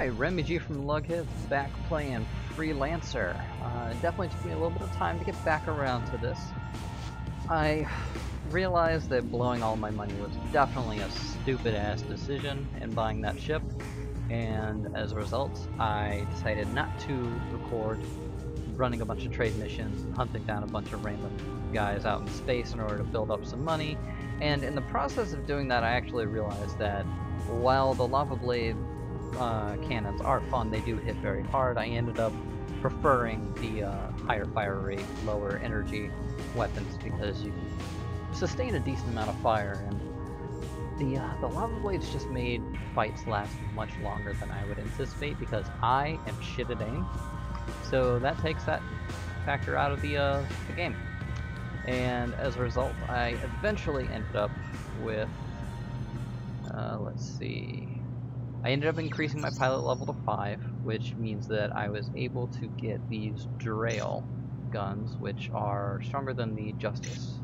Alright, Remy G from LUGheads back playing Freelancer. It definitely took me a little bit of time to get back around to this. I realized that blowing all my money was definitely a stupid ass decision in buying that ship, and as a result I decided not to record running a bunch of trade missions and hunting down a bunch of random guys out in space in order to build up some money. And in the process of doing that, I actually realized that while the lava blade cannons are fun, they do hit very hard. I ended up preferring the higher fire rate, lower energy weapons because you can sustain a decent amount of fire, and the lava blades just made fights last much longer than I would anticipate because I am shit at aim. So that takes that factor out of the game. And as a result, I eventually ended up with, let's see, I ended up increasing my pilot level to 5, which means that I was able to get these Drail guns, which are stronger than the Justice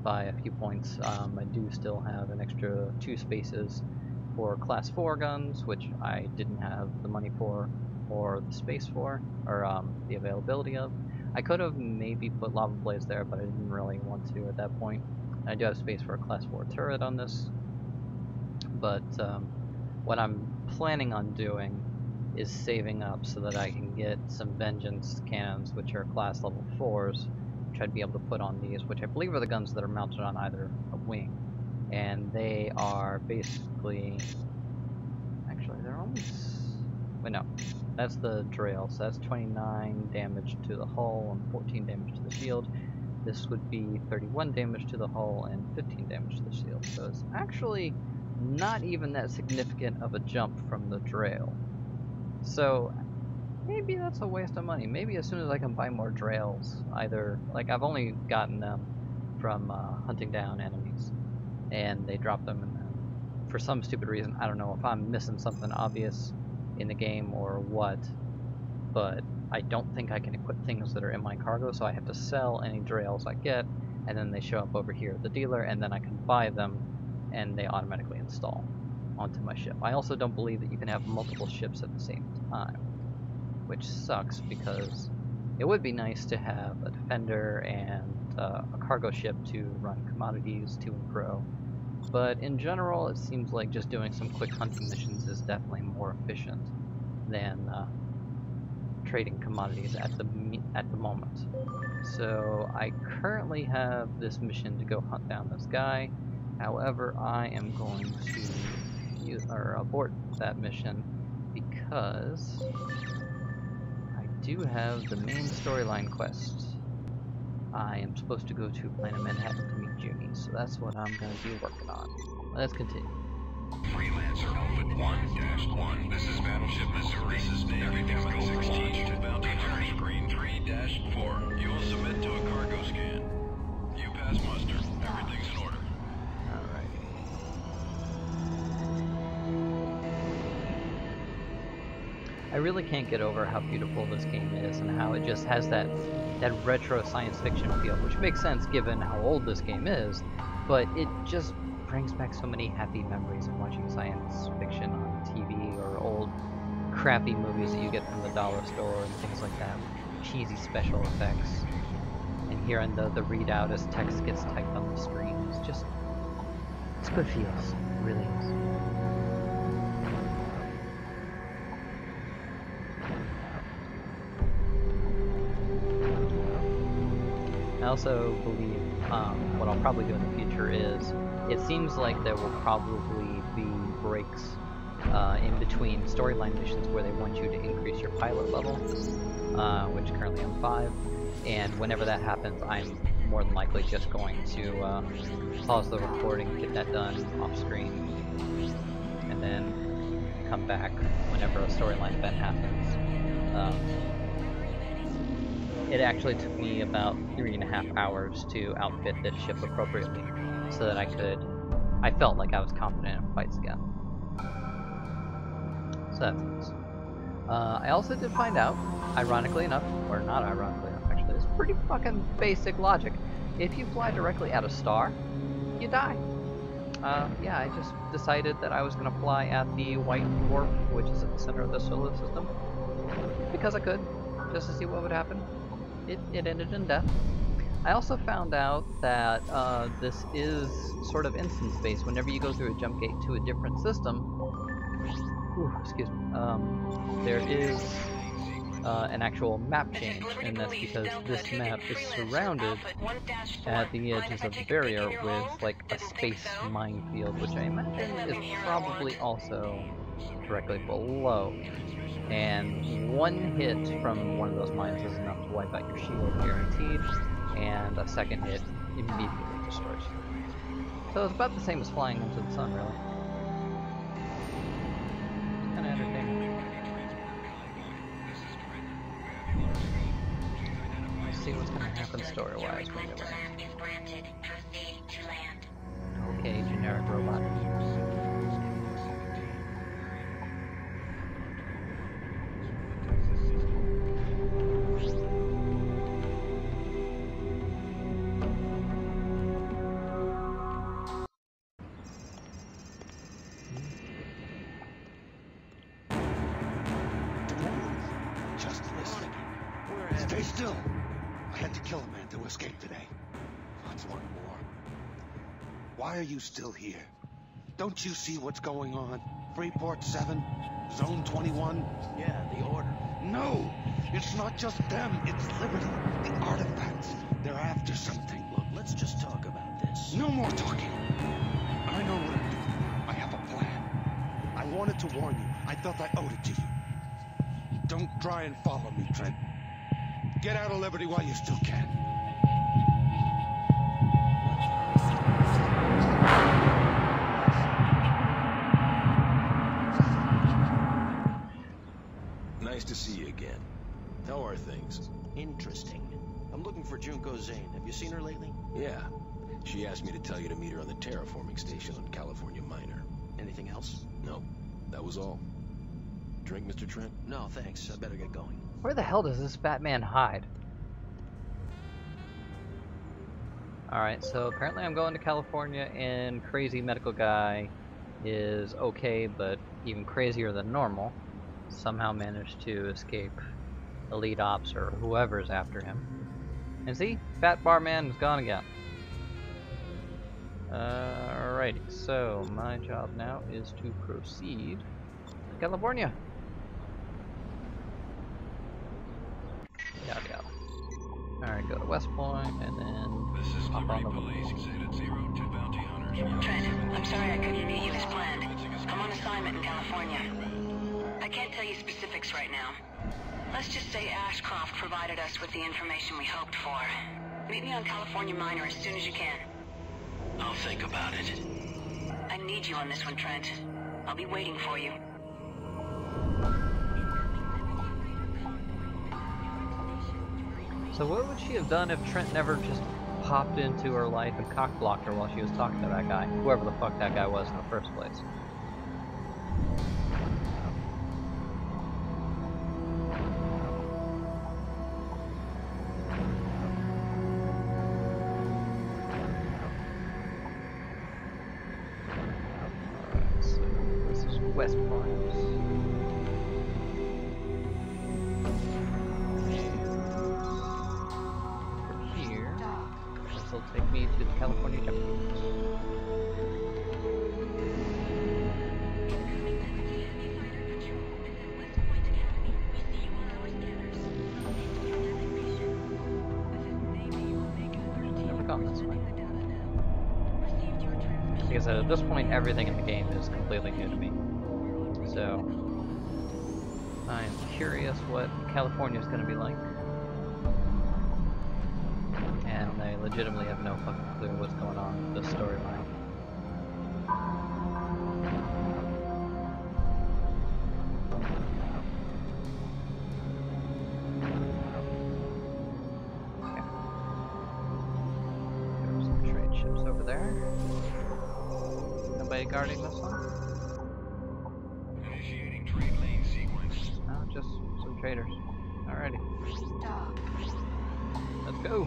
by a few points. I do still have an extra 2 spaces for class 4 guns, which I didn't have the money for or the space for, or the availability of. I could have maybe put lava blades there, but I didn't really want to at that point. I do have space for a class 4 turret on this, but what I'm planning on doing is saving up so that I can get some Vengeance cannons, which are class level 4s, which I'd be able to put on these, which I believe are the guns that are mounted on either a wing. And they are basically... Actually, they're only... Wait, no. That's the Drail, so that's 29 damage to the hull and 14 damage to the shield. This would be 31 damage to the hull and 15 damage to the shield. So it's actually not even that significant of a jump from the Drail. So maybe that's a waste of money. Maybe as soon as I can buy more Drails, either, like, I've only gotten them from hunting down enemies, and they drop them, and then for some stupid reason, I don't know if I'm missing something obvious in the game or what, but I don't think I can equip things that are in my cargo, so I have to sell any Drails I get, and then they show up over here at the dealer, and then I can buy them, and they automatically install onto my ship. I also don't believe that you can have multiple ships at the same time, which sucks because it would be nice to have a defender and a cargo ship to run commodities to and fro. But in general, it seems like just doing some quick hunting missions is definitely more efficient than trading commodities at the moment. So I currently have this mission to go hunt down this guy. However, I am going to abort that mission because I do have the main storyline quest. I am supposed to go to Planet Manhattan to meet Junie, so that's what I'm going to be working on. Let's continue. Freelancer Output 1-1. This is Battleship Missouri. This is Everything's going 16 to bounty hunter. Screen 3-4. You will submit to a cargo scan. You pass muster. Everything's in order. Alright. I really can't get over how beautiful this game is and how it just has that retro science fiction feel, which makes sense given how old this game is, but it just brings back so many happy memories of watching science fiction on TV or old crappy movies that you get from the dollar store and things like that. Cheesy special effects. And hearing the readout as text gets typed on the screen is just... it's good feels. It really is. I also believe what I'll probably do in the future is, it seems like there will probably be breaks in between storyline missions where they want you to increase your pilot level, which currently I'm 5, and whenever that happens, I'm more than likely just going to pause the recording, get that done off screen, and then come back whenever a storyline event happens. It actually took me about 3.5 hours to outfit this ship appropriately, so that I felt like I was confident in fights again. So that's nice. I also did find out, ironically enough, or not ironically enough actually, it's pretty fucking basic logic. If you fly directly at a star, you die. yeah, I just decided that I was going to fly at the white dwarf, which is at the center of the solar system, because I could, just to see what would happen. It ended in death. I also found out that this is sort of instance-based. Whenever you go through a jump gate to a different system, excuse me, there is an actual map change, and that's because this map is surrounded at the edges of the barrier with like a space minefield, which I imagine is probably also directly below. And one hit from one of those mines is enough to wipe out your shield, guaranteed, and a second hit immediately destroys you. So it's about the same as flying into the sun, really. It's kind of entertaining. Let's see what's going to happen story-wise when we land. Okay, generic robot. Stay still. I had to kill a man to escape today. That's one more. Why are you still here? Don't you see what's going on? Freeport 7, Zone 21? Yeah, the Order. No! It's not just them, it's Liberty. The artifacts. They're after something. Look, let's just talk about this. No more talking. I know what I'm doing. I have a plan. I wanted to warn you. I felt I owed it to you. Don't try and follow me, Trent. Get out of Liberty while you still can. Nice to see you again. How are things? Interesting. I'm looking for Junko Zane. Have you seen her lately? Yeah. She asked me to tell you to meet her on the terraforming station on California Minor. Anything else? No, that was all. Drink, Mr. Trent? No, thanks. I better get going. Where the hell does this Batman hide? Alright, so apparently I'm going to California, and crazy medical guy is okay, but even crazier than normal. Somehow managed to escape elite ops or whoever's after him. And see, Fat Barman is gone again. Alrighty, so my job now is to proceed to California. Yada yada. Alright, go to West Point and then This is hop on Liberty the Police, Exhibit 02 Bounty Hunters. Trent, I'm sorry I couldn't meet you as planned. I'm on assignment in California. I can't tell you specifics right now. Let's just say Ashcroft provided us with the information we hoped for. Meet me on California Minor as soon as you can. I'll think about it. I need you on this one, Trent. I'll be waiting for you. So what would she have done if Trent never just popped into her life and cock-blocked her while she was talking to that guy? Whoever the fuck that guy was in the first place. Alright, so this is West Point. This will take me to the California jump. Never gone this way. Like I said, at this point, everything in the game is completely new to me. So, I am curious what California is going to be like. And I legitimately have no fucking clue what's going on with this storyline. Okay. There's some trade ships over there. Nobody guarding this one? Initiating trade lane sequence. No, just some traders. Alrighty. Let's go.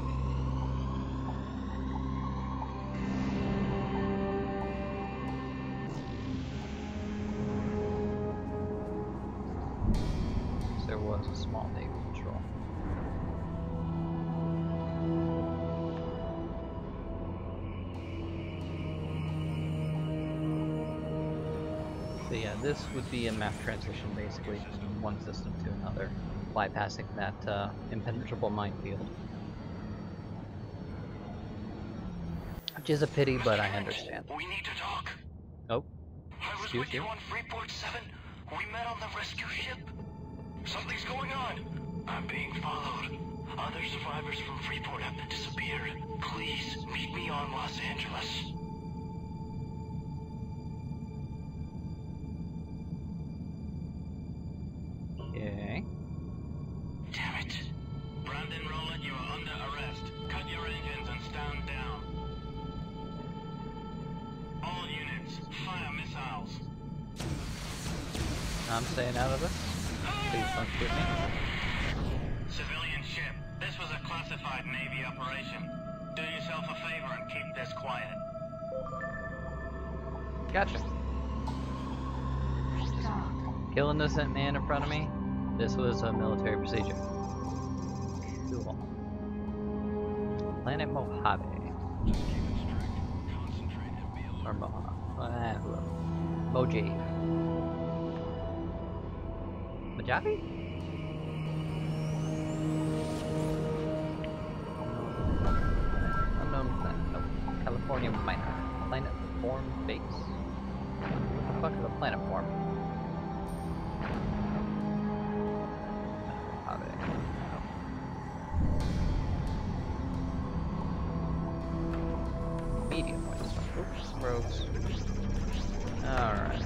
was a small Navy patrol. So yeah, this would be a map transition basically from one system to another, bypassing that impenetrable minefield. Which is a pity, but I understand. We need to talk. Oh, I was with you on Freeport 7. We met on the rescue ship. Something's going on. I'm being followed. Other survivors from Freeport have disappeared. Please meet me on Los Angeles. Okay. Damn it. Brandon Rowland, you are under arrest. Cut your engines and stand down. All units, fire missiles. I'm staying out of this. Please don't shoot me. Civilian ship, this was a classified Navy operation. Do yourself a favor and keep this quiet. Gotcha. Killing this man in front of me, this was a military procedure. Cool. Planet Mojave. Or Mojave. Mojave? Unknown planet. Nope. California minor. Planet form base. What the fuck is a planet form? Mojave. Medium waste. Oops, roads. Alright.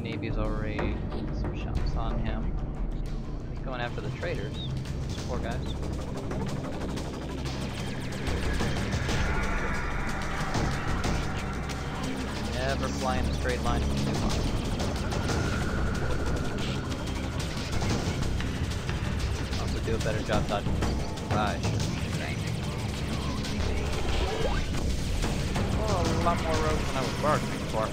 Navy's already got some shots on him. He's going after the traders. Those poor guys. Never fly in a straight line from too far. Also do a better job dodging. Oh, a lot more roads than I was bargaining for.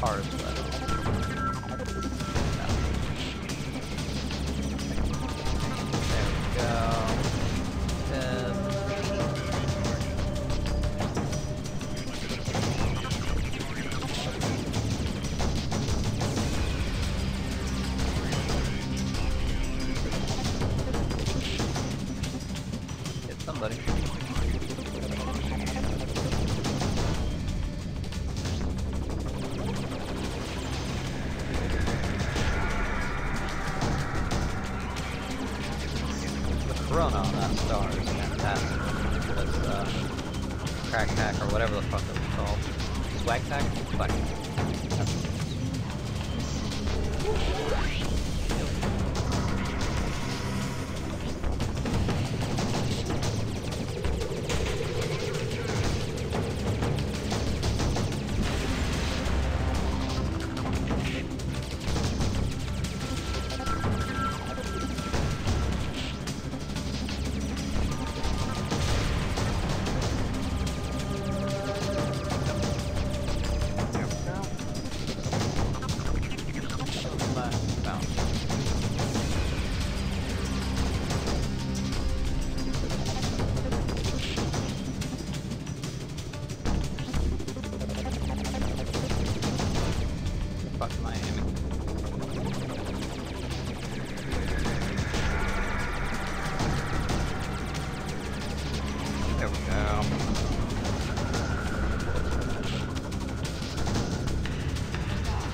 Cars, but there we go. Hit somebody. Corona on that star is fantastic. That's crack pack or whatever the fuck it was called. Swag pack? Swag pack.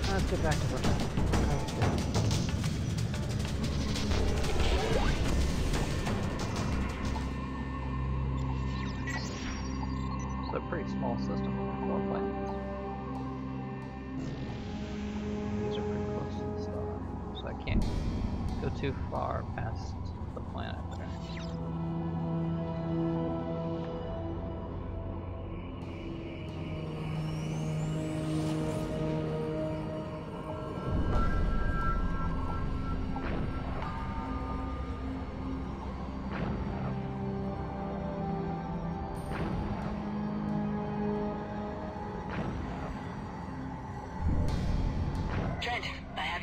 Let's get back to work. It's a pretty small system for 4 planets. These are pretty close to the star, so I can't go too far past the planet there.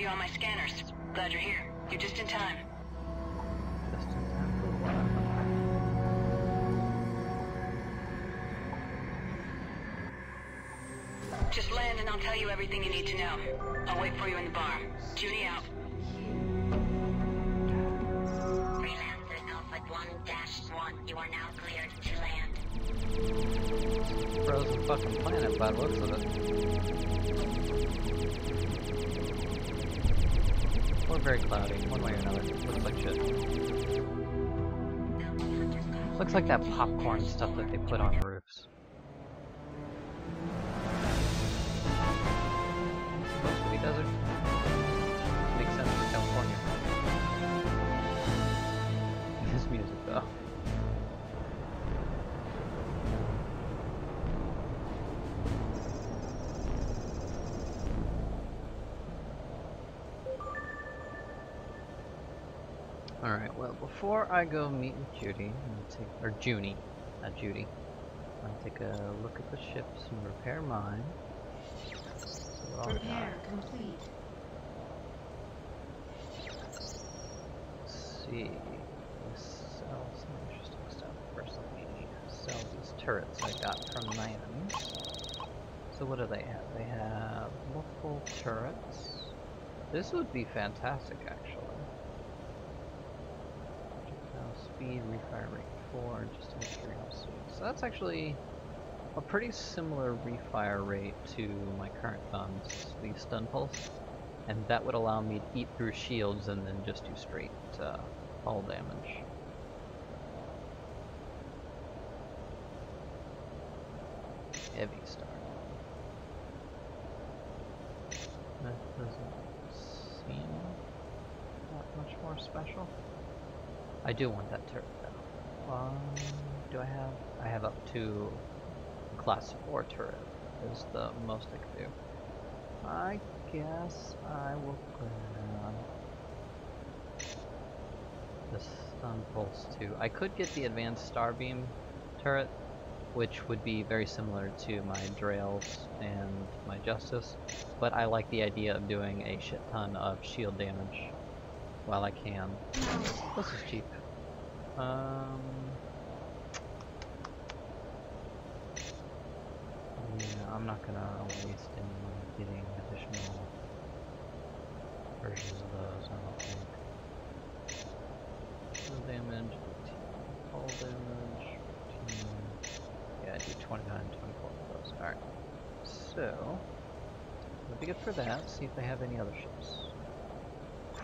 you on my scanners. Glad you're here. You're just in time. Just in time for what? Just land and I'll tell you everything you need to know. I'll wait for you in the bar. Junie out. Freelancer Alpha 1-1. You are now cleared to land. Frozen fucking planet by the looks of it. Or very cloudy, one way or another. Looks like shit. Looks like that popcorn stuff that they put on roofs. Supposed to be desert. Makes sense for California. This music though. Alright, well, before I go meet with Judy, or Junie, not Judy, I'll take a look at the ships and repair mine. Repair complete. Let's see. Let's sell some interesting stuff. First, let me sell these turrets I got from Nines. So what do they have? They have multiple turrets. This would be fantastic, actually. Speed, refire rate 4, just out of curiosity. So that's actually a pretty similar refire rate to my current guns, the stun pulse, and that would allow me to eat through shields and then just do straight hull damage. Heavy start. That doesn't seem that much more special. I do want that turret though. Do I have? I have up to class 4 turret is the most I can do. I guess I will grab the stun pulse too. I could get the advanced starbeam turret, which would be very similar to my Drails and my Justice, but I like the idea of doing a shit ton of shield damage while I can. This is cheap. Yeah, I'm not gonna waste any money getting additional versions of those, I don't think. Shield damage, 18. Hull damage, 14. Yeah, I do 29, 24 of those. Alright. So, would be good for that. See if they have any other ships.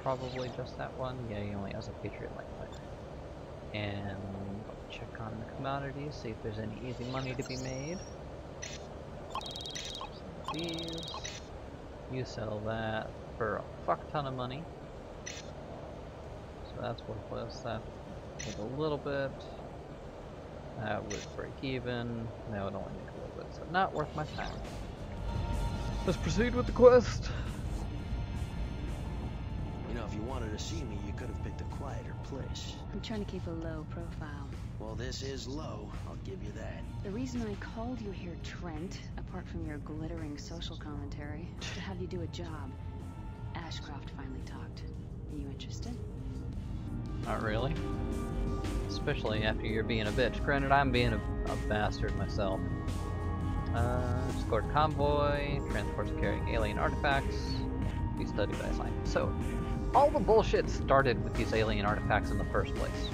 Probably just that one. Yeah, he only has a Patriot light fighter. And check on the commodities, see if there's any easy money to be made. These. You sell that for a fuck ton of money. So that's worthless. That would a little bit. That would break even. That would only make a little bit. So not worth my time. Let's proceed with the quest. You know, if you wanted to see me, you could have picked a quieter place. I'm trying to keep a low profile. Well, this is low, I'll give you that. The reason I called you here, Trent, apart from your glittering social commentary, is to have you do a job. Ashcroft finally talked. Are you interested? Not really. Especially after you're being a bitch. Granted, I'm being a bastard myself. Escort convoy, transports carrying alien artifacts, be studied by science. So, all the bullshit started with these alien artifacts in the first place.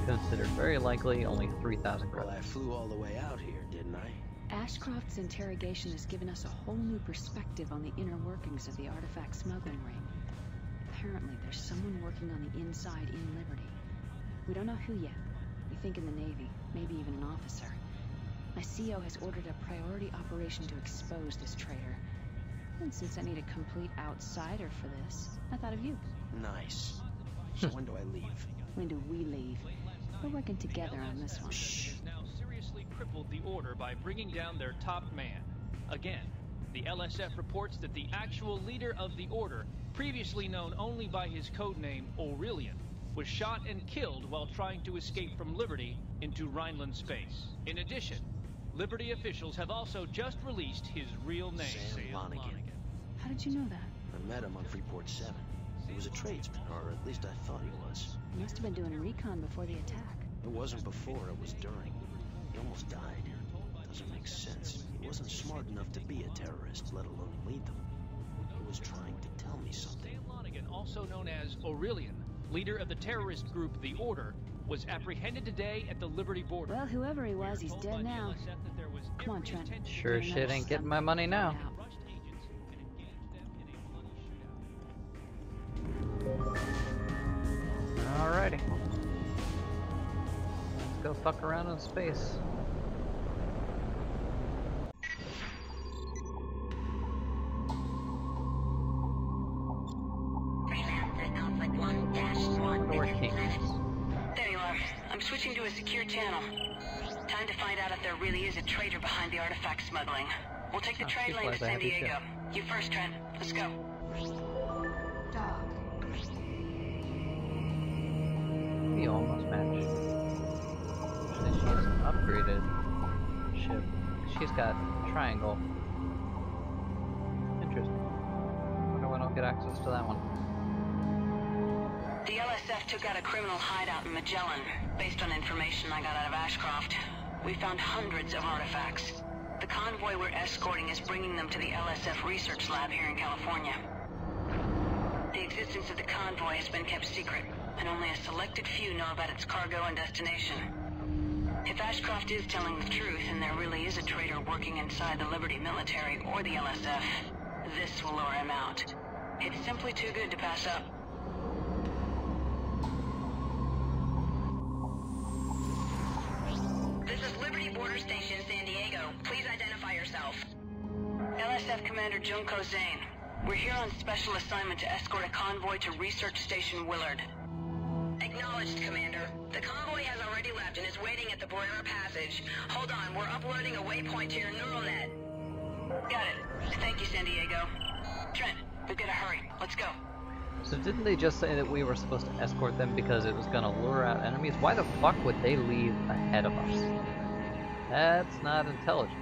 Considered very likely only 3,000 credits. Well, I flew all the way out here, didn't I? Ashcroft's interrogation has given us a whole new perspective on the inner workings of the artifact smuggling ring. Apparently, there's someone working on the inside in Liberty. We don't know who yet. We think in the Navy, maybe even an officer. My CO has ordered a priority operation to expose this traitor. And since I need a complete outsider for this, I thought of you. Nice. So when do I leave? When do we leave? We're working together on this one. Shh. Now seriously crippled the order by bringing down their top man. Again, the LSF reports that the actual leader of the order, previously known only by his codename Aurelian, was shot and killed while trying to escape from Liberty into Rhineland space. In addition, Liberty officials have also just released his real name. Sam Lonigan. How did you know that? I met him on Freeport 7. He was a tradesman, or at least I thought he was. You must have been doing recon before the attack. It wasn't before, it was during. He almost died. Doesn't make sense. He wasn't smart enough to be a terrorist, let alone lead them. He was trying to tell me something. Sam Lonigan, also known as Aurelian, leader of the terrorist group The Order, was apprehended today at the Liberty border. Well, whoever he was, he's dead now. Come on, Trent. Sure shit ain't getting my money now. Alrighty. Let's go fuck around in space. There you are. I'm switching to a secure channel. Time to find out if there really is a traitor behind the artifact smuggling. We'll take the trade lane to San Diego. You first, Trent. Let's go. We almost match. Actually, she's an upgraded ship. She's got triangle. Interesting. Wonder when I'll get access to that one. The LSF took out a criminal hideout in Magellan. Based on information I got out of Ashcroft, we found hundreds of artifacts. The convoy we're escorting is bringing them to the LSF research lab here in California. The existence of the convoy has been kept secret, and only a selected few know about its cargo and destination. If Ashcroft is telling the truth and there really is a traitor working inside the Liberty military or the LSF, this will lure him out. It's simply too good to pass up. This is Liberty Border Station, San Diego. Please identify yourself. LSF Commander Junko Zane. We're here on special assignment to escort a convoy to Research Station Willard. Acknowledged, Commander. The convoy has already left and is waiting at the Barrera Passage. Hold on, we're uploading a waypoint to your neural net. Got it. Thank you, San Diego. Trent, we've got to hurry. Let's go. So didn't they just say that we were supposed to escort them because it was gonna lure out enemies? Why the fuck would they leave ahead of us? That's not intelligent.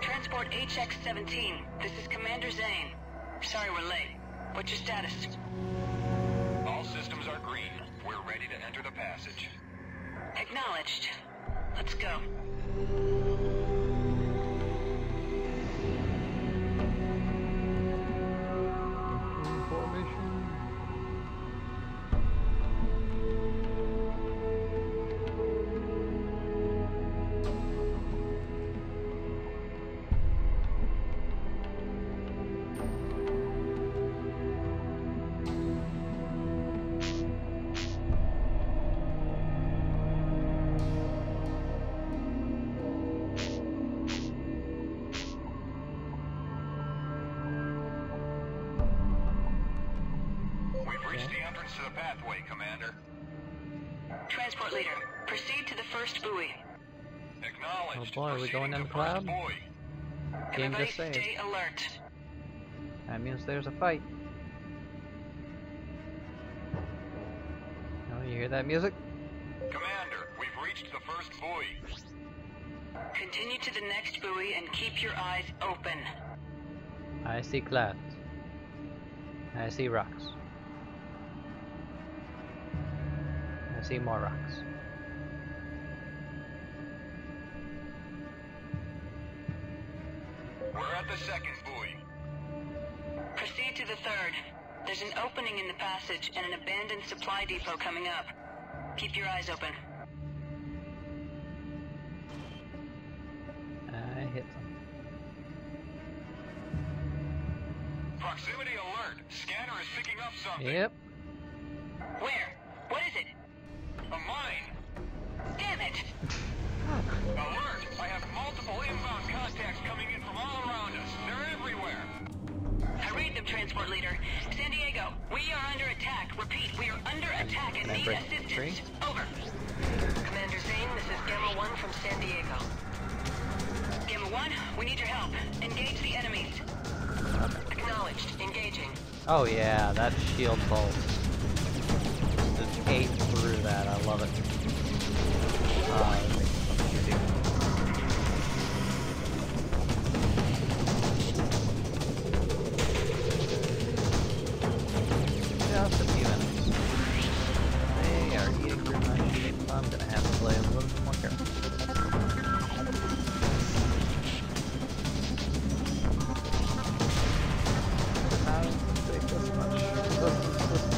Transport HX-17. This is Commander Zane. Sorry we're late. What's your status? All systems are green. We're ready to enter the passage. Acknowledged. Let's go. To the pathway, Commander. Transport leader, proceed to the first buoy. Acknowledged. Oh boy, are we going in the cloud? Game Everybody just saved. stay alert. That means there's a fight. Oh, you hear that music? Commander, we've reached the first buoy. Continue to the next buoy and keep your eyes open. I see clouds. I see rocks. I see more rocks. We're at the second buoy. Proceed to the third. There's an opening in the passage and an abandoned supply depot coming up. Keep your eyes open. I hit them. Proximity alert. Scanner is picking up something. Yep. Where? What is it? A mine. Damn it! Alert! I have multiple inbound contacts coming in from all around us. They're everywhere. I read them, Transport Leader. San Diego, we are under attack. Repeat, we are under attack and need assistance. Over. Commander Zane, this is Gamma 1 from San Diego. Gamma 1, we need your help. Engage the enemies. Acknowledged. Engaging. Oh yeah, that shield bolt. Just ate through that. I love it.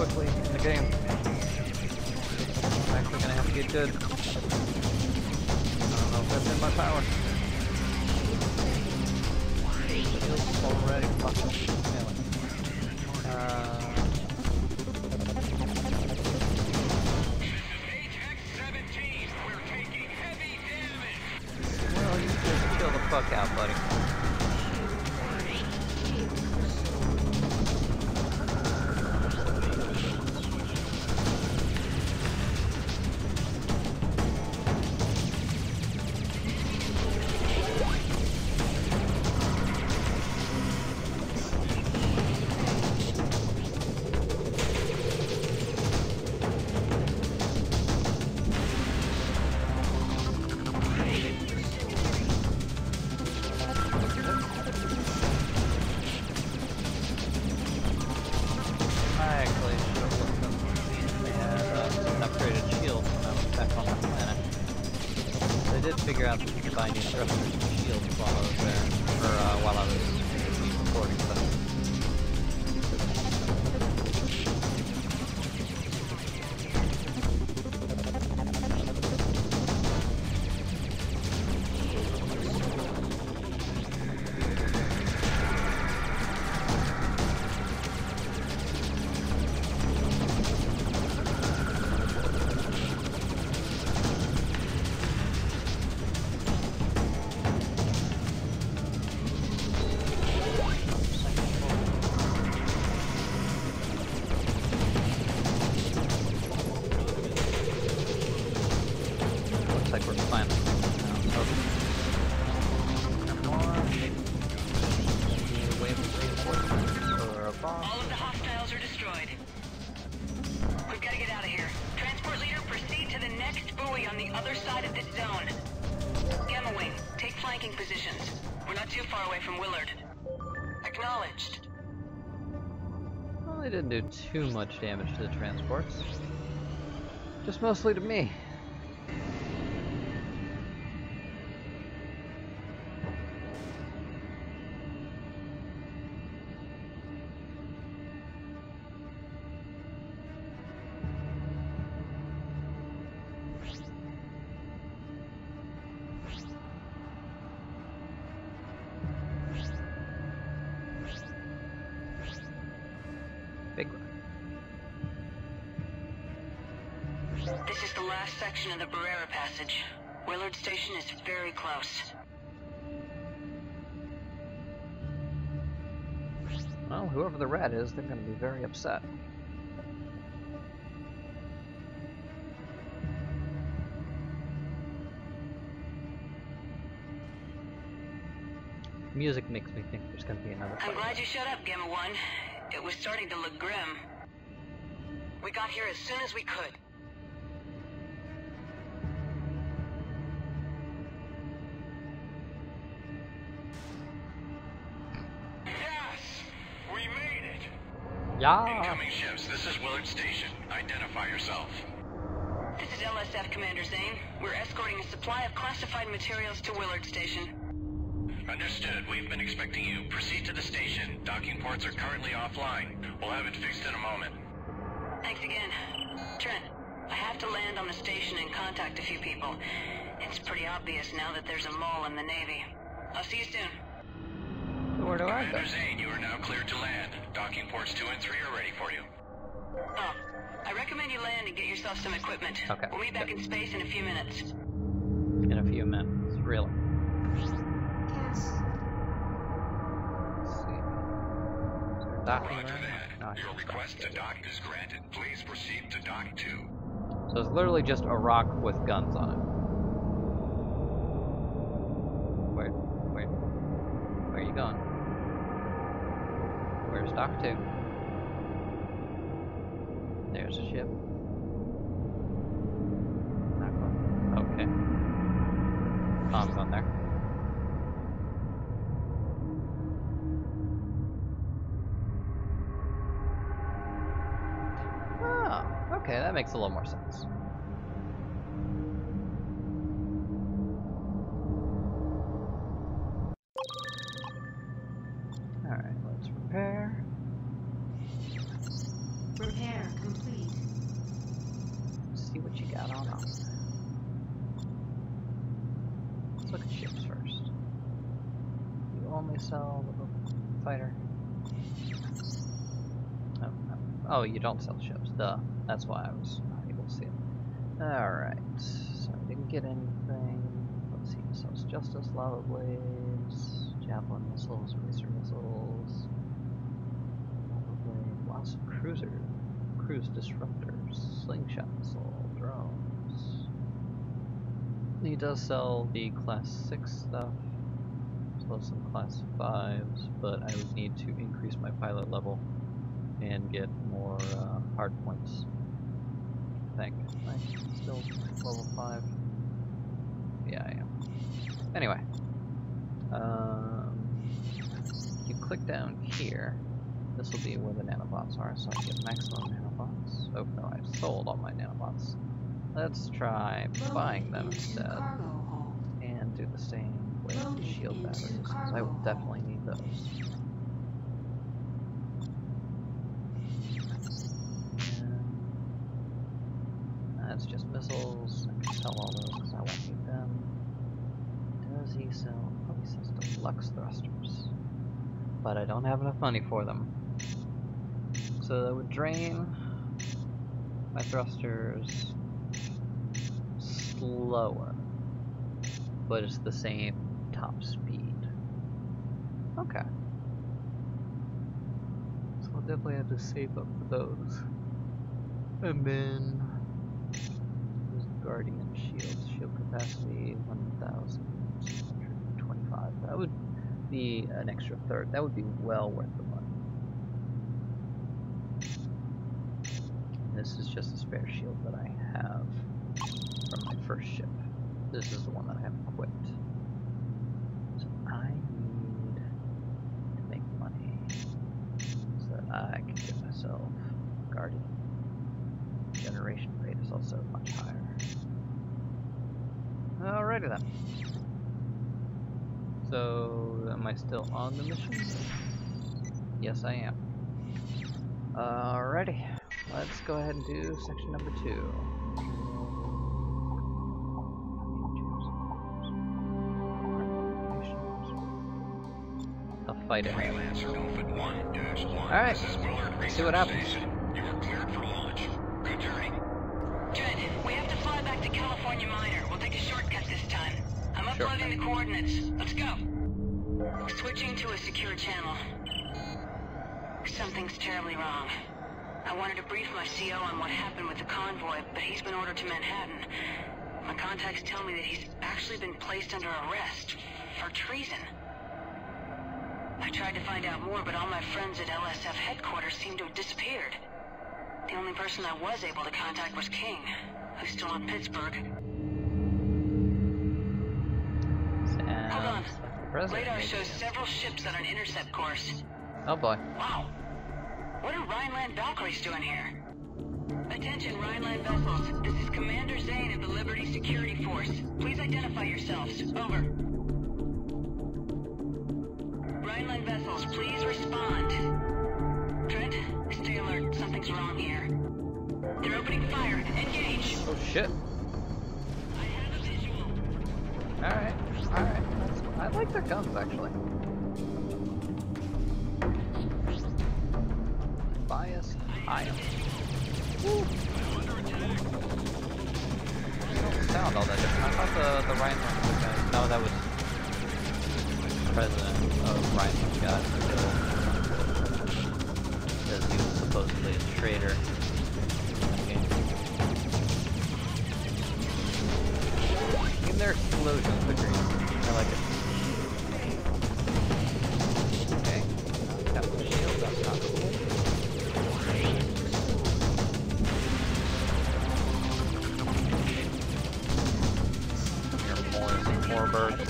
quickly in the game. I'm actually gonna have to get good. I don't know if that's in my power. Shields already fucking failing. Well, you just chill the fuck out, buddy. Figure out that you can buy new thrusters and shields while I was there, or while I was recording stuff. Like we're fine. All of the hostiles are destroyed. We've got to get out of here. Transport leader, proceed to the next buoy on the other side of this zone. Gamma Wing, take flanking positions. We're not too far away from Willard. Acknowledged. Well, they didn't do too much damage to the transports. Just mostly to me. Big one. This is the last section of the Barrera Passage. Willard Station is very close. Well, whoever the rat is, they're going to be very upset. Music makes me think there's going to be another fight. I'm glad you showed up, Gamma 1. It was starting to look grim. We got here as soon as we could. Yes! We made it! Yeah! Incoming ships, this is Willard Station. Identify yourself. This is LSF Commander Zane. We're escorting a supply of classified materials to Willard Station. Understood. We've been expecting you. Proceed to the station. Docking ports are currently offline. We'll have it fixed in a moment. Thanks again. Trent, I have to land on the station and contact a few people. It's pretty obvious now that there's a mole in the Navy. I'll see you soon. So where do I go? Commander Zane, you are now cleared to land. Docking ports 2 and 3 are ready for you. Oh, I recommend you land and get yourself some equipment. Okay. We'll meet back in space in a few minutes. In a few minutes, really. Let's see. Is there a docking Roger room? that. No, I Your can't request to dock is granted. Please proceed to dock 2. So it's literally just a rock with guns on it. Where are you going? Where's dock 2? There's a ship. Not going. Okay. I'm going there. Oh, okay, that makes a little more sense. Alright, let's repair. Repair complete. See what you got on offer. Let's look at ships first. You only sell the fighter. Oh, no. Oh, you don't sell ships. Duh. That's why I was not able to see it. Alright. So I didn't get anything. Let's see. He sells Justice, Lava Blades, Javelin Missiles, Racer Missiles, Lava Blade, Wasp Cruiser, Cruise Disruptors, Slingshot Missile, Drones. He does sell the Class 6 stuff, as well as some Class 5s, but I would need to increase my pilot level and get more hard points. I think. Am I still level 5? Yeah, I am. Anyway. You click down here. This will be where the nanobots are, so I get maximum nanobots. Oh, no, I've sold all my nanobots. Let's try buying them instead. And do the same with shield batteries, because I will definitely need those. And that's just missiles. I can sell all those because I won't need them. Does he sell? Oh, he sells deluxe thrusters. But I don't have enough money for them. So that would drain my thrusters slower. But it's the same top speed. Okay. So I'll definitely have to save up for those. And then there's Guardian shield. Shield capacity 1,225. That would be an extra third. That would be well worth the money. And this is just a spare shield that I have from my first ship. This is the one that I have equipped. So I need to make money so that I can get myself a Guardian. Generation rate is also much higher. Alrighty then. So, am I still on the mission? Yes, I am. Alrighty. Let's go ahead and do section number 2. I'll fight it. Freelancer Alpha 1-1. Alright. This is Willard Let's see what happens. Station. You are cleared for launch. Good journey. Dread, we have to fly back to California Minor. We'll take a shortcut this time. I'm Sure. uploading the coordinates. Let's go. Switching to a secure channel. Something's terribly wrong. I wanted to brief my CO on what happened with the convoy, but he's been ordered to Manhattan. My contacts tell me that he's actually been placed under arrest for treason. I tried to find out more, but all my friends at LSF headquarters seem to have disappeared. The only person I was able to contact was King, who's still in Pittsburgh. Hold on. Radar shows several ships on an intercept course. Oh boy. Wow. What are Rhineland Valkyries doing here? Attention, Rhineland vessels. This is Commander Zane of the Liberty Security Force. Please identify yourselves. Over. Rhineland vessels, please respond. Trent, stay alert. Something's wrong here. They're opening fire. Engage. Oh shit. I have a visual. Alright. Alright. I like their guns actually. Bias high. Woo. They don't sound all that different. I thought the Rhineland guy. No, that was the president of Rhineland got killed because he was supposedly a traitor. Even their explosions are green. I like it. Okay. Got the shield, that's not cool. More birds.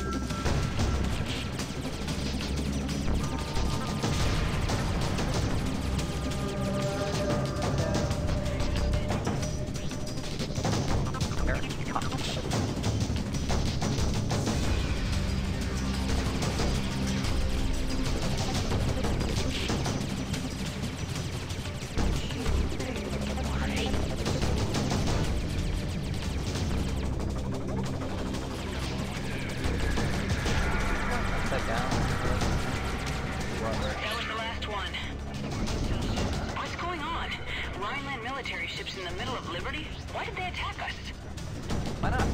military ships in the middle of Liberty? Why did they attack us? Why not?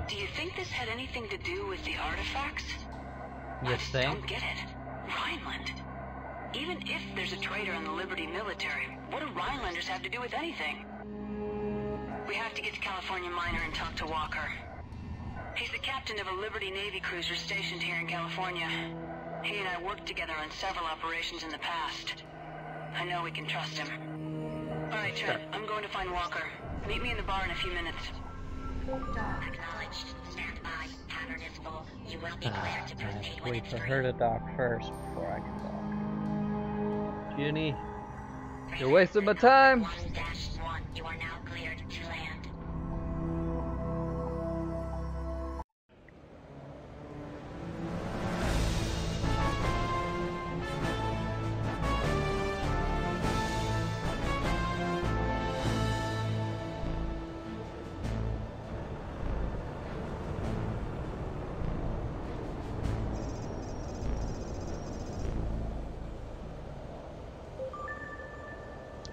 Do you think this had anything to do with the artifacts? You I just think? don't get it. Rhineland. Even if there's a traitor in the Liberty military, what do Rhinelanders have to do with anything? We have to get to California Miner and talk to Walker. He's the captain of a Liberty Navy cruiser stationed here in California. He and I worked together on several operations in the past. I know we can trust him. Alright, Trent, I'm going to find Walker. Meet me in the bar in a few minutes. Dock acknowledged. Stand by. Tavern is full. You will be cleared to proceed with Wait for entry. her to dock first before I can dock. Junie, you're wasting my time! 1-1. You are now cleared to land.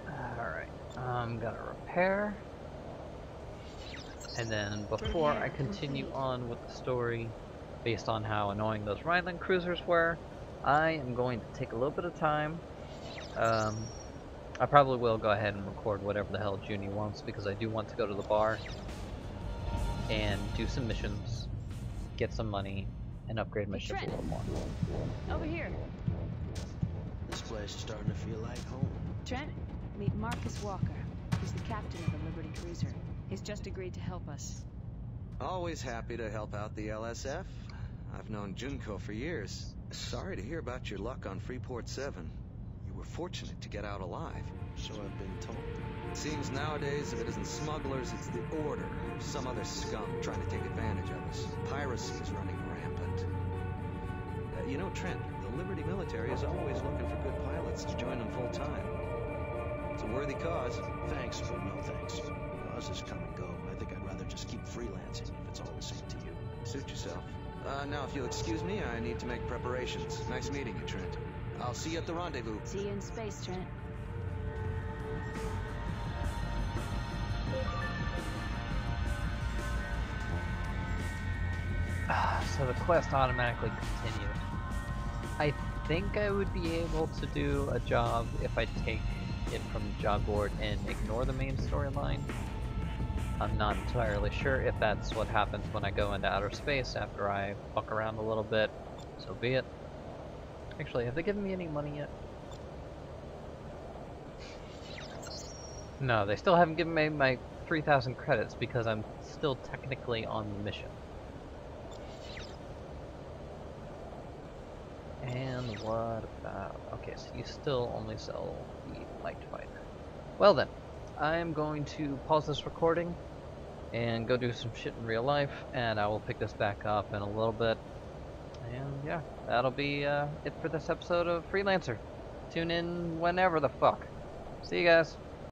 Alright, I'm gonna repair. And then before I continue on with the story, based on how annoying those Rhineland cruisers were, I am going to take a little bit of time. I probably will go ahead and record whatever the hell Junie wants, because I do want to go to the bar and do some missions, get some money, and upgrade my Hey, ship a Trent. little more. Over here. This place is starting to feel like home. Trent, meet Marcus Walker. He's the captain of the Liberty cruiser. He's just agreed to help us. Always happy to help out the LSF. I've known Junko for years. Sorry to hear about your luck on Freeport 7. You were fortunate to get out alive. So I've been told. Seems nowadays if it isn't smugglers, it's the Order or some other scum trying to take advantage of us. Piracy is running rampant. You know, Trent, the Liberty military is always looking for good pilots to join them full time. It's a worthy cause. Thanks, but no thanks. Causes come and go. I think I'd rather just keep freelancing if it's all the same to you. Suit yourself. Now, if you'll excuse me, I need to make preparations. Nice meeting you, Trent. I'll see you at the rendezvous. See you in space, Trent. So the quest automatically continued. I think I would be able to do a job if I take it from the job board and ignore the main storyline. I'm not entirely sure if that's what happens when I go into outer space after I fuck around a little bit. So be it. Actually, have they given me any money yet? No, they still haven't given me my 3,000 credits because I'm still technically on the mission. And what about... Okay, so you still only sell the light fighter. Well then, I'm going to pause this recording and go do some shit in real life, and I will pick this back up in a little bit. And yeah, that'll be it for this episode of Freelancer. Tune in whenever the fuck. See you guys.